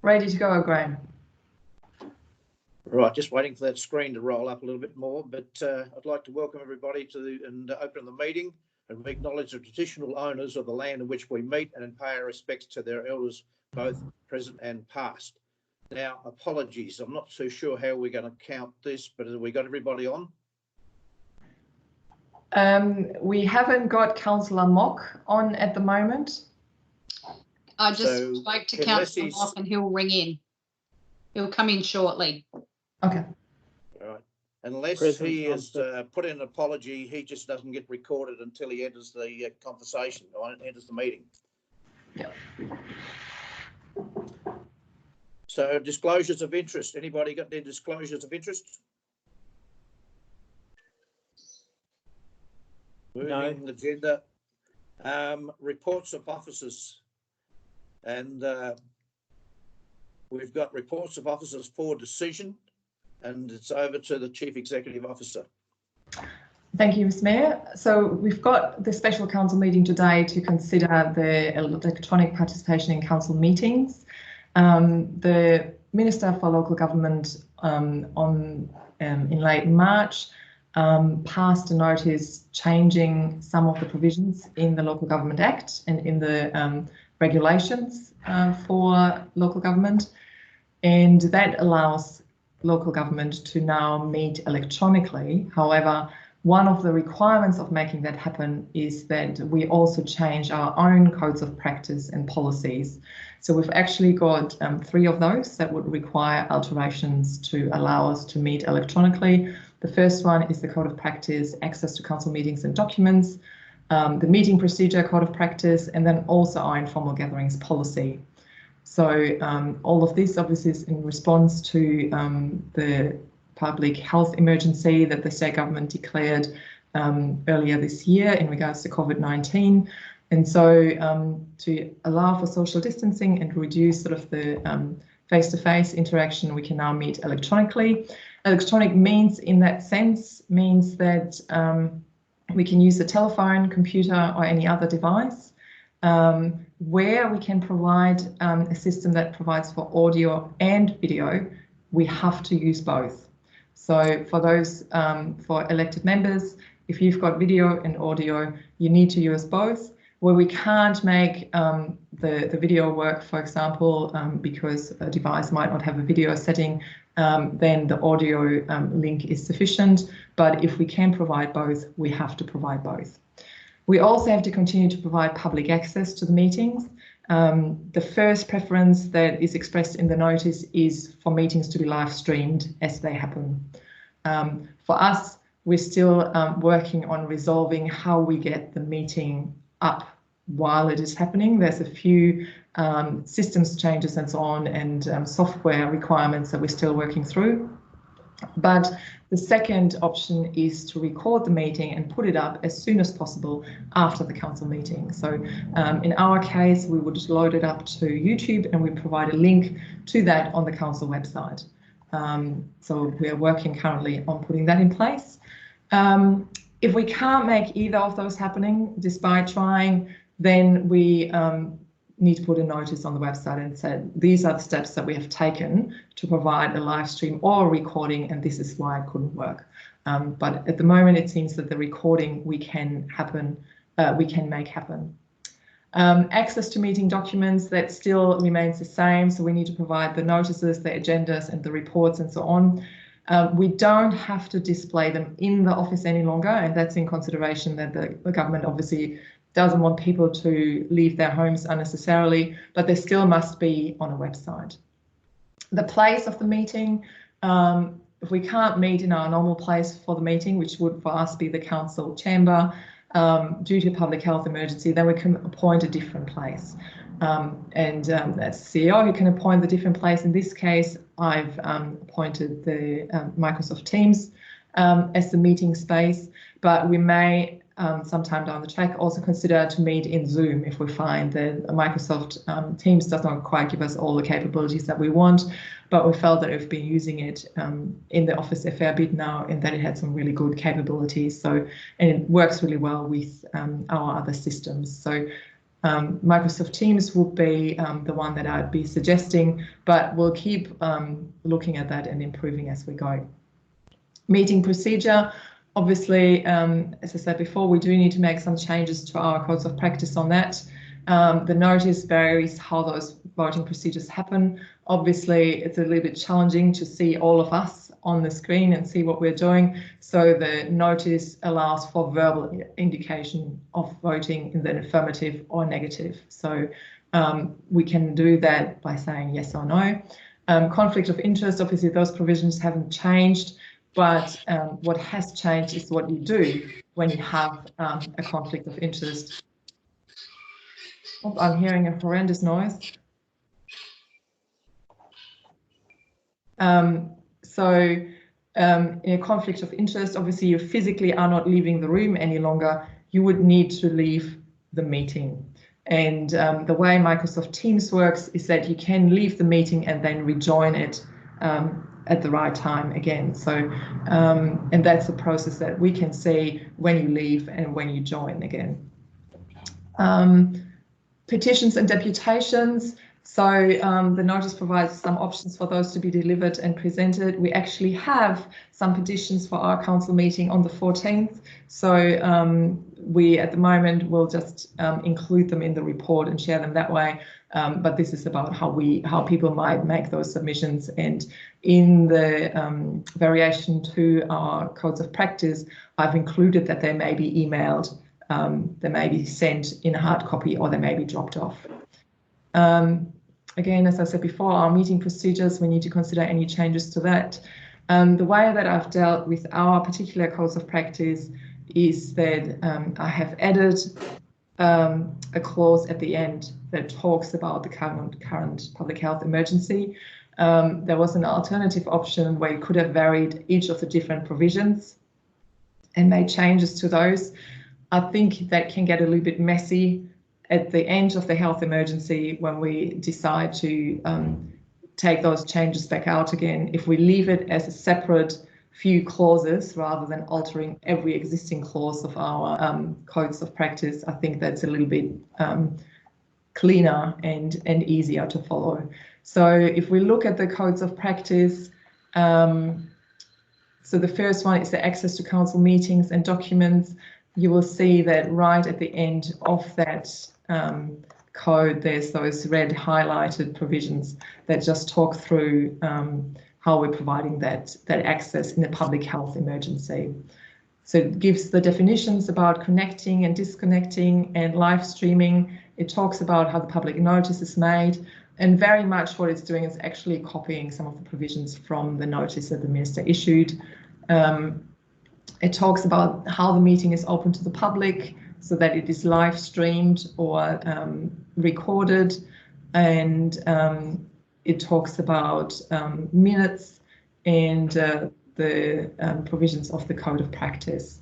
ready to go, Graham. Right, just waiting for that screen to roll up a little bit more, but I'd like to welcome everybody to and open the meeting, and we acknowledge the traditional owners of the land in which we meet and pay our respects to their elders, both present and past. Now, apologies, I'm not too sure how we're going to count this, but have we got everybody on? We haven't got Councillor Mock on at the moment. I just spoke to Councillor Mock and he'll ring in. He'll come in shortly. Okay. All right. Unless he has put in an apology, he just doesn't get recorded until he enters the conversation or enters the meeting. Yeah. So disclosures of interest. Anybody got any disclosures of interest? Moving the agenda. Reports of officers. And we've got reports of officers for decision, and it's over to the Chief Executive Officer. Thank you, Mr. Mayor. So we've got the special council meeting today to consider the electronic participation in council meetings. The Minister for Local Government in late March passed a notice changing some of the provisions in the Local Government Act and in the regulations for local government, and that allows local government to now meet electronically. However, one of the requirements of making that happen is that we also change our own codes of practice and policies. So we've actually got 3 of those that would require alterations to allow us to meet electronically. The first one is the Code of Practice, Access to Council Meetings and Documents, the Meeting Procedure Code of Practice, and then also our Informal Gatherings Policy. So all of this obviously is in response to the public health emergency that the state government declared earlier this year in regards to COVID-19. And so to allow for social distancing and reduce sort of the face-to-face interaction, we can now meet electronically. Electronic means, in that sense, means that we can use a telephone, computer, or any other device. Where we can provide a system that provides for audio and video, we have to use both. So for those, for elected members, if you've got video and audio, you need to use both. Where we can't make the video work, for example, because a device might not have a video setting, then the audio link is sufficient. But if we can provide both, we have to provide both. We also have to continue to provide public access to the meetings. The first preference that is expressed in the notice is for meetings to be live streamed as they happen. For us, we're still working on resolving how we get the meeting up while it is happening. There's a few systems changes and so on, and software requirements that we're still working through. But the second option is to record the meeting and put it up as soon as possible after the council meeting. So in our case, we would just load it up to YouTube and we provide a link to that on the council website. So we're working currently on putting that in place. If we can't make either of those happening, despite trying, then we need to put a notice on the website and say, these are the steps that we have taken to provide a live stream or a recording, and this is why it couldn't work. But at the moment, it seems that the recording we can make happen. Access to meeting documents, that still remains the same. So we need to provide the notices, the agendas and the reports and so on. We don't have to display them in the office any longer, and that's in consideration that the government obviously doesn't want people to leave their homes unnecessarily, but they still must be on a website. The place of the meeting, if we can't meet in our normal place for the meeting, which would for us be the council chamber, due to public health emergency, then we can appoint a different place. And that's the CEO who can appoint the different place. In this case, I've appointed the Microsoft Teams as the meeting space, but we may sometime down the track also consider to meet in Zoom if we find that Microsoft Teams does not quite give us all the capabilities that we want, but we felt that we've been using it in the office a fair bit now and that it had some really good capabilities. So, and it works really well with our other systems. So Microsoft Teams would be the one that I'd be suggesting, but we'll keep looking at that and improving as we go. Meeting procedure, obviously, as I said before, we do need to make some changes to our codes of practice on that. The notice varies how those voting procedures happen. Obviously, it's a little bit challenging to see all of us on the screen and see what we're doing. So the notice allows for verbal indication of voting in the affirmative or negative. So we can do that by saying yes or no. Conflict of interest, obviously those provisions haven't changed, but what has changed is what you do when you have a conflict of interest. Oh, I'm hearing a horrendous noise. In a conflict of interest, obviously you physically are not leaving the room any longer. You would need to leave the meeting. And the way Microsoft Teams works is that you can leave the meeting and then rejoin it at the right time again. So, and that's a process that we can see when you leave and when you join again. Petitions and deputations. So the notice provides some options for those to be delivered and presented. We actually have some petitions for our council meeting on the 14th. So we at the moment will just include them in the report and share them that way. But this is about how people might make those submissions. And in the variation to our codes of practice, I've included that they may be emailed, they may be sent in a hard copy, or they may be dropped off. Again, as I said before, our meeting procedures, we need to consider any changes to that. The way that I've dealt with our particular codes of practice is that I have added a clause at the end that talks about the current public health emergency. There was an alternative option where you could have varied each of the different provisions and made changes to those. I think that can get a little bit messy at the end of the health emergency when we decide to take those changes back out again. If we leave it as a separate few clauses rather than altering every existing clause of our codes of practice, I think that's a little bit cleaner and easier to follow. So if we look at the codes of practice, so the first one is the access to council meetings and documents. You will see that right at the end of that code, there's those red highlighted provisions that just talk through how we're providing that access in a public health emergency. So it gives the definitions about connecting and disconnecting and live streaming. It talks about how the public notice is made, and very much what it's doing is actually copying some of the provisions from the notice that the minister issued. It talks about how the meeting is open to the public, so that it is live streamed or recorded, and it talks about minutes and the provisions of the code of practice.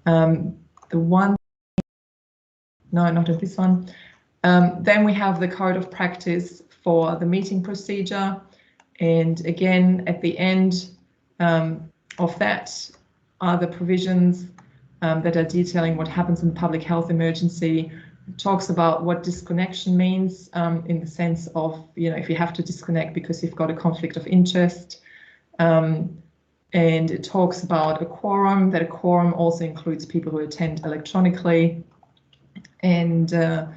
The one, no, not this one. Then we have the code of practice for the meeting procedure, and again at the end of that are the provisions that are detailing what happens in the public health emergency. It talks about what disconnection means in the sense of, if you have to disconnect because you've got a conflict of interest. And it talks about a quorum, that a quorum also includes people who attend electronically. And the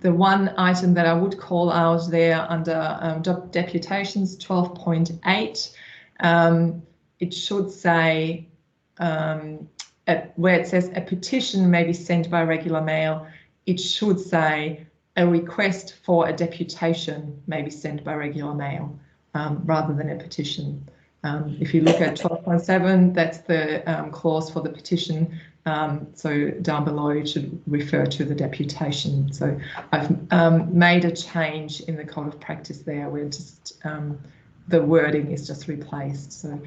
one item that I would call out there under deputations 12.8, it should say, where it says a petition may be sent by regular mail, it should say a request for a deputation may be sent by regular mail rather than a petition. If you look at 12.7, that's the clause for the petition. So down below it should refer to the deputation. So I've made a change in the code of practice there where just the wording is just replaced. So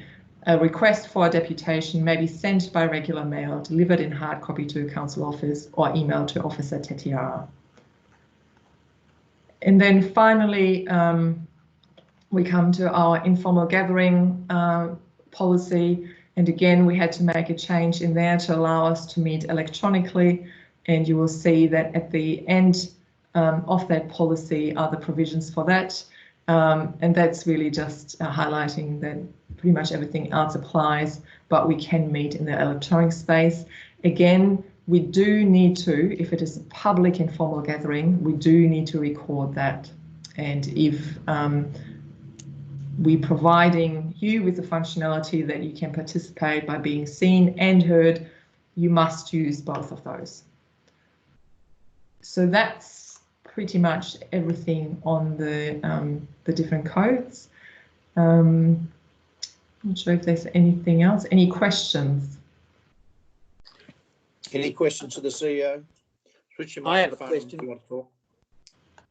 a request for a deputation may be sent by regular mail, delivered in hard copy to a council office, or emailed to Officer Tatiara. And then finally, we come to our informal gathering policy. And again, we had to make a change in there to allow us to meet electronically. and you will see that at the end of that policy are the provisions for that. And that's really just highlighting that pretty much everything else applies, but we can meet in the electronic space. Again, we do need to, if it is a public informal gathering, we do need to record that. And if we're providing you with the functionality that you can participate by being seen and heard, you must use both of those. So that's pretty much everything on the different codes. I'm not sure if there's anything else. Any questions? Any questions to the CEO? Switch your I have a microphone question. if you want to talk.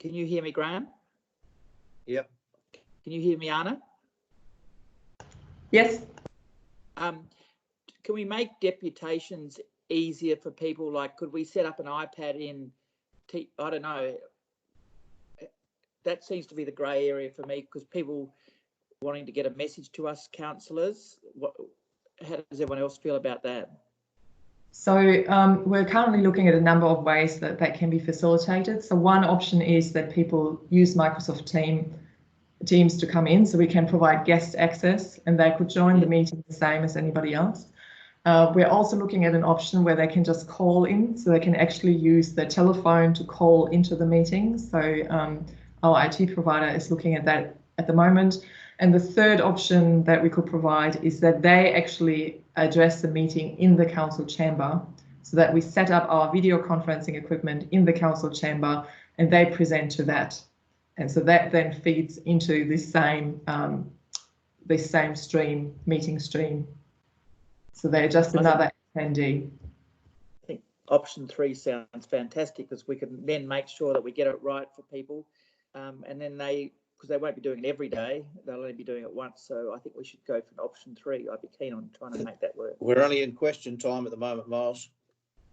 Can you hear me, Graham? Yep. Can you hear me, Anna? Yes. Can we make deputations easier for people? Like, could we set up an iPad in, I don't know. That seems to be the grey area for me, because people wanting to get a message to us councillors. How does everyone else feel about that? So we're currently looking at a number of ways that that can be facilitated. So one option is that people use Microsoft Teams to come in, so we can provide guest access and they could join the meeting the same as anybody else. We're also looking at an option where they can just call in, so they can actually use their telephone to call into the meeting. So our IT provider is looking at that at the moment. And the third option that we could provide is that they actually address the meeting in the council chamber, so that we set up our video conferencing equipment in the council chamber and they present to that. And so that then feeds into this same stream, meeting stream. So they're just another attendee. I think option 3 sounds fantastic, because we can then make sure that we get it right for people. And then because they won't be doing it every day, they'll only be doing it once. So I think we should go for option 3. I'd be keen on trying to make that work. We're only in question time at the moment, Miles.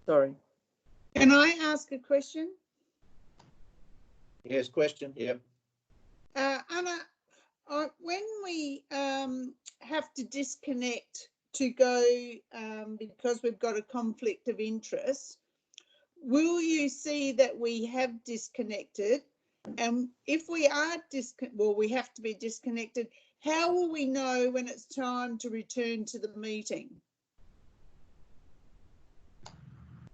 Sorry. Can I ask a question? Yes, question. Yep. Anna, when we have to disconnect to go because we've got a conflict of interest, will you see that we have disconnected? And if we are we have to be disconnected, how will we know when it's time to return to the meeting?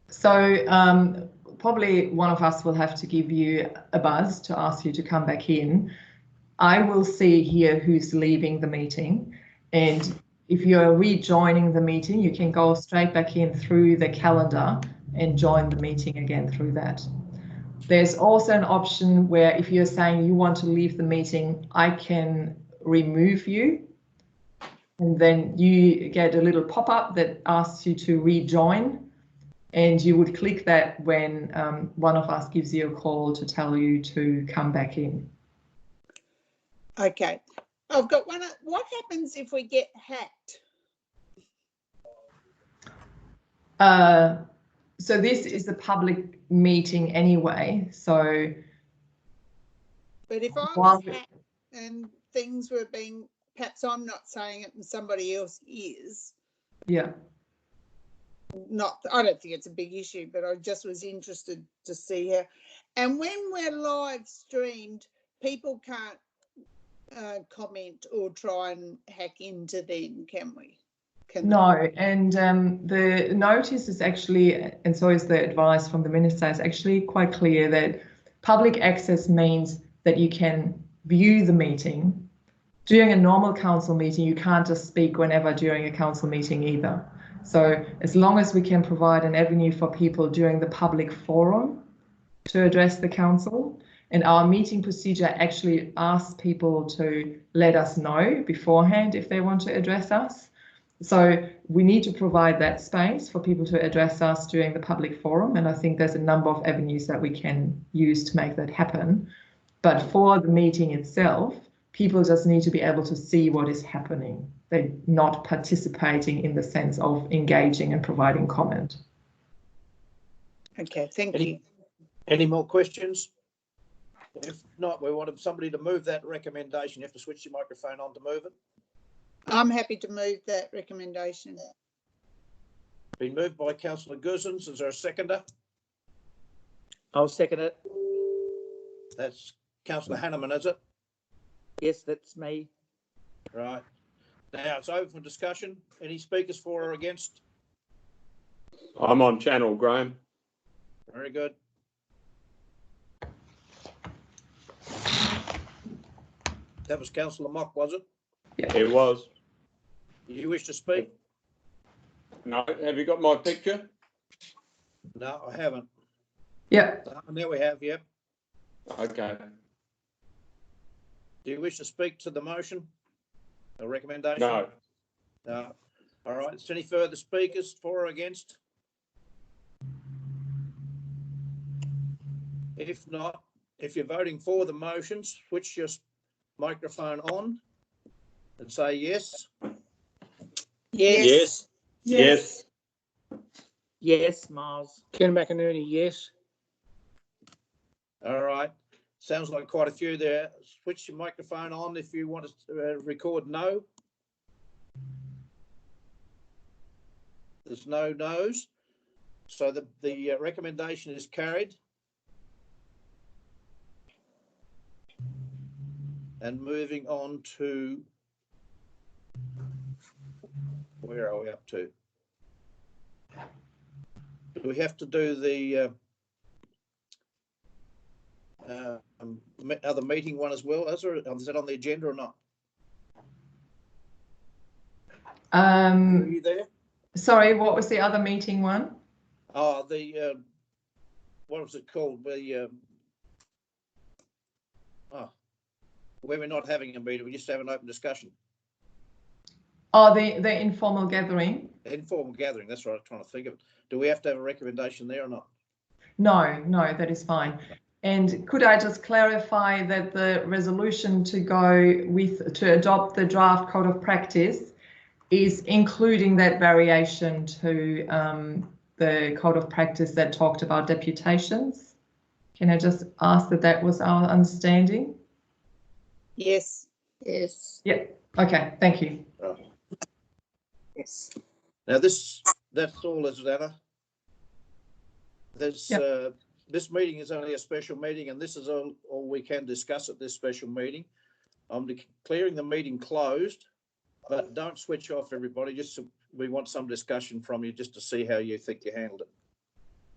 So probably one of us will have to give you a buzz to ask you to come back in. I will see here who's leaving the meeting, and if you're rejoining the meeting, you can go straight back in through the calendar and join the meeting again through that. There's also an option where if you're saying you want to leave the meeting, I can remove you, and then you get a little pop-up that asks you to rejoin, and you would click that when one of us gives you a call to tell you to come back in. Okay, I've got one. What happens if we get hacked? So this is a public meeting anyway. So, but if I was hacked and things were being, perhaps I'm not saying it and somebody else is. Yeah. I don't think it's a big issue, but I just was interested to see how. And when we're live streamed, people can't comment or try and hack into them, can we? No, and the notice is actually, and so is the advice from the minister, is actually quite clear that public access means that you can view the meeting. During a normal council meeting, you can't just speak whenever during a council meeting either. So as long as we can provide an avenue for people during the public forum to address the council, and our meeting procedure actually asks people to let us know beforehand if they want to address us. So we need to provide that space for people to address us during the public forum. And I think there's a number of avenues that we can use to make that happen. But for the meeting itself, people just need to be able to see what is happening. They're not participating in the sense of engaging and providing comment. Okay, thank you. Any more questions? If not, we want somebody to move that recommendation. You have to switch your microphone on to move it. I'm happy to move that recommendation. Been moved by Councillor Guzens. Is there a seconder? I'll second it. That's Councillor Hanneman, is it? Yes, that's me. Right. Now it's open for discussion. Any speakers for or against? I'm on channel, Graham. Very good. That was Councillor Mock, was it? It was. Do you wish to speak? No, have you got my picture? No, I haven't. Yeah. Now we have, yep. Okay. Do you wish to speak to the motion? A recommendation? No. No. All right. Is there any further speakers for or against? If not, if you're voting for the motion, switch your microphone on and say yes. Yes. Yes. Yes, Miles. Ken McInerney, yes. All right. Sounds like quite a few there. Switch your microphone on if you want to record no. There's no no's. So the recommendation is carried. And moving on to, where are we up to? Do we have to do the other meeting one as well? Is that on the agenda or not? Are you there? Sorry, what was the other meeting one? Oh, the what was it called? The where we're not having a meeting, we just have an open discussion. Oh, the informal gathering. Informal gathering. That's what I'm trying to think of. Do we have to have a recommendation there or not? No, that is fine. And could I just clarify that the resolution to adopt the draft code of practice is including that variation to the code of practice that talked about deputations? Can I just ask that was our understanding? Yes. Yes. Yeah. Okay. Thank you. Yes. Now that's all, Anna. There's this meeting is only a special meeting, and this is all we can discuss at this special meeting. I'm declaring the meeting closed, but don't switch off, everybody. We want some discussion from you just to see how you think you handled it.